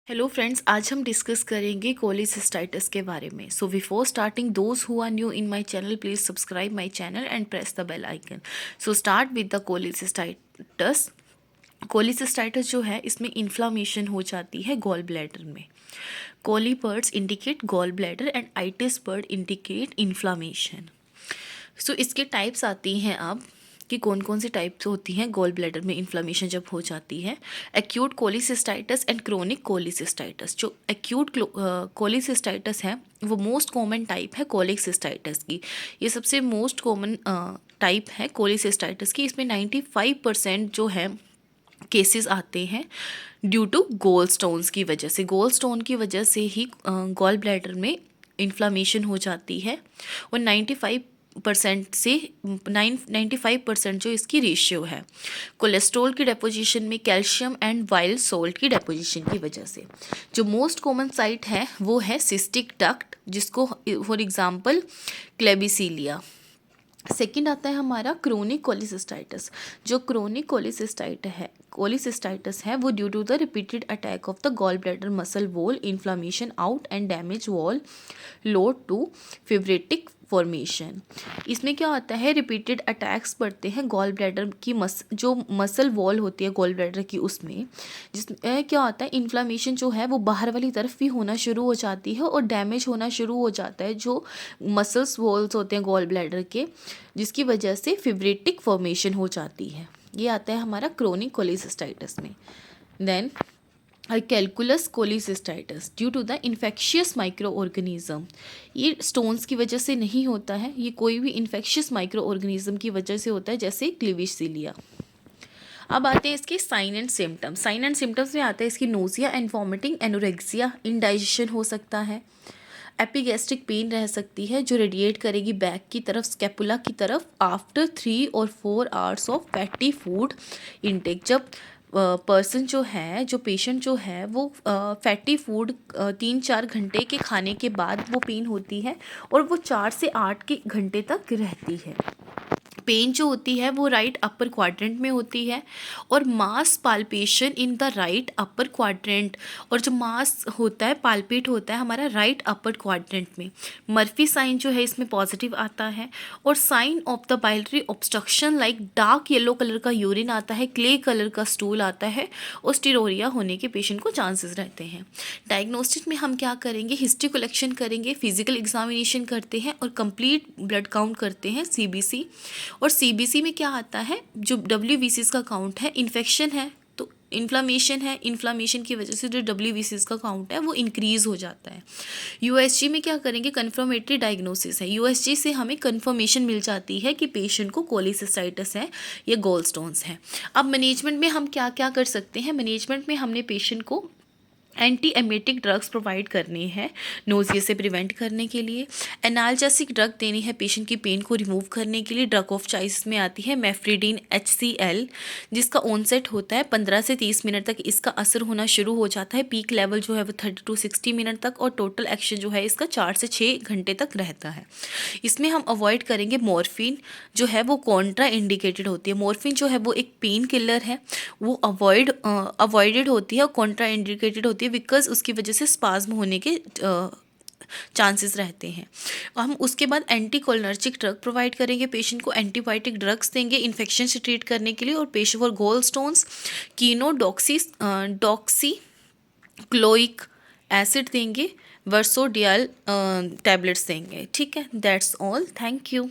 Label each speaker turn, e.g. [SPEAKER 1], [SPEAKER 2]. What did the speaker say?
[SPEAKER 1] Hello friends, आज हम discuss करेंगे कोलिसिस्टाइटिस के बारे में। So before starting, those who are new in my channel please subscribe my channel and press the bell icon. So start with the cholecystitis. Cholecystitis जो है, इसमें inflammation हो जाती है गॉल ब्लैडर में। Chole words indicate gall bladder and itis word indicate inflammation. So इसके types आती हैं अब कि कौन कौन सी टाइप्स होती हैं गॉल ब्लैडर में इन्फ्लामेशन जब हो जाती है। Acute cholecystitis and chronic cholecystitis. जो एक्यूट कोलिसिस्टाइटिस है वो मोस्ट कॉमन टाइप है कोलिसिस्टाइटिस की। ये सबसे मोस्ट कॉमन टाइप है कोलिसिस्टाइटिस की। इसमें 95% जो है केसेस आते हैं ड्यू टू गोल स्टोन्स की वजह से। गोल स्टोन की वजह से ही गॉल ब्लैडर में इन्फ्लामेशन हो जाती है। और 95% से 95% जो इसकी रेशियो है कोलेस्ट्रॉल की डेपोजिशन में, कैल्शियम एंड वाइल्ड सोल्ट की डेपोजिशन की वजह से। जो मोस्ट कॉमन साइट है वो है सिस्टिक डक्ट, जिसको फॉर एग्जांपल क्लेबिसीलिया। सेकंड आता है हमारा क्रोनिक कोलिसिस्टाइटिस। जो क्रोनिक कोलिसिस्टाइटिस है वो due to the repeated attack of the gall bladder muscle wall, inflammation out and damage wall lead to fibrotic formation. इसमें क्या होता है, रिपीटेड अटैक्स पड़ते हैं गॉल ब्लैडर की जो मसल वॉल होती है गॉल ब्लैडर की, उसमें जिसमें क्या होता है, इन्फ्लामेशन जो है वो बाहर वाली तरफ भी होना शुरू हो जाती है और डैमेज होना शुरू हो जाता है जो मसल्स वॉल्स होते हैं गॉल ब्लैडर के, जिसकी वजह से फिब्रेटिक फॉर्मेशन हो जाती है। ये आता है हमारा क्रोनिक कोलिसिस्टाइटिस में। Then calculus cholecystitis due to the infectious microorganism. ये स्टोन्स की वजह से नहीं होता है, ये कोई भी इन्फेक्शियस माइक्रो ऑर्गेनिज्म की वजह से होता है, जैसे क्लीविशसीलिया। अब आते हैं इसके sign and symptoms. Sign and symptoms में आता है इसकी nausea and vomiting, anorexia, indigestion हो सकता है, एपिगैस्ट्रिक पेन रह सकती है जो रेडिएट करेगी बैक की तरफ, स्कैपुला की तरफ, आफ्टर 3 और 4 hours of fatty food intake. जब पर्सन जो है, जो पेशेंट जो है वो फैटी फूड 3-4 घंटे के खाने के बाद वो पेन होती है और वो 4 से 8 के घंटे तक रहती है। पेन जो होती है वो राइट अपर क्वाड्रेंट में होती है और mass palpation in the right upper quadrant. और जो मास होता है, पाल्पेट होता है हमारा राइट अपर क्वाड्रेंट में। मर्फी साइन जो है इसमें पॉजिटिव आता है। और sign of the biliary obstruction like dark yellow colour का यूरिन आता है, क्ले कलर का स्टूल आता है और स्टीरोरिया होने के पेशेंट को चांसेस रहते हैं। डायग्नोस्टिक में हम क्या करेंगे, हिस्ट्री कलेक्शन करेंगे, फिजिकल एग्जामिनेशन करते हैं और कंप्लीट ब्लड काउंट करते हैं, सीबीसी। और सीबीसी में क्या आता है, जो डब्ल्यूबीसीज का काउंट है, इन्फेक्शन है तो इन्फ्लामेशन है, इन्फ्लामेशन की वजह से जो डब्ल्यूबीसीज का काउंट है वो इंक्रीज हो जाता है। यूएसजी में क्या करेंगे, कन्फर्मेटरी डायग्नोसिस है। यूएसजी से हमें कन्फर्मेशन मिल जाती है कि पेशेंट को कोलिसिस्टाइटिस है या गॉल स्टोन्स है। अब मैनेजमेंट में हम क्या क्या कर सकते हैं, मैनेजमेंट में हमने पेशेंट को एंटी एमेटिक ड्रग्स प्रोवाइड करनी है नोजिया से प्रिवेंट करने के लिए। एनाल्जेसिक ड्रग देनी है पेशेंट की पेन को रिमूव करने के लिए। ड्रग ऑफ चॉइस में आती है मेफ्रिडीन HCl, जिसका ऑनसेट होता है 15 से 30 मिनट तक इसका असर होना शुरू हो जाता है। पीक लेवल जो है वो 30 to 60 मिनट तक और टोटल एक्शन जो है इसका 4 से 6 घंटे तक रहता है। इसमें हम अवॉइड करेंगे मॉर्फिन, जो है वो कॉन्ट्रा इंडिकेटेड होती है। मॉर्फिन जो है वो एक पेन किलर है, वो अवॉइडेड होती है और कॉन्ट्रा इंडिकेटेड होती है बिकॉज उसकी वजह से स्पाज्म होने के चांसेस रहते हैं। हम उसके बाद एंटीकोलिनर्जिक ड्रग प्रोवाइड करेंगे पेशेंट को, एंटीबायोटिक ड्रग्स देंगे इन्फेक्शन से ट्रीट करने के लिए। और patient for gall stones chenodeoxycholic acid देंगे, वर्सोडियल टैबलेट्स देंगे। ठीक है, दैट्स ऑल, थैंक यू।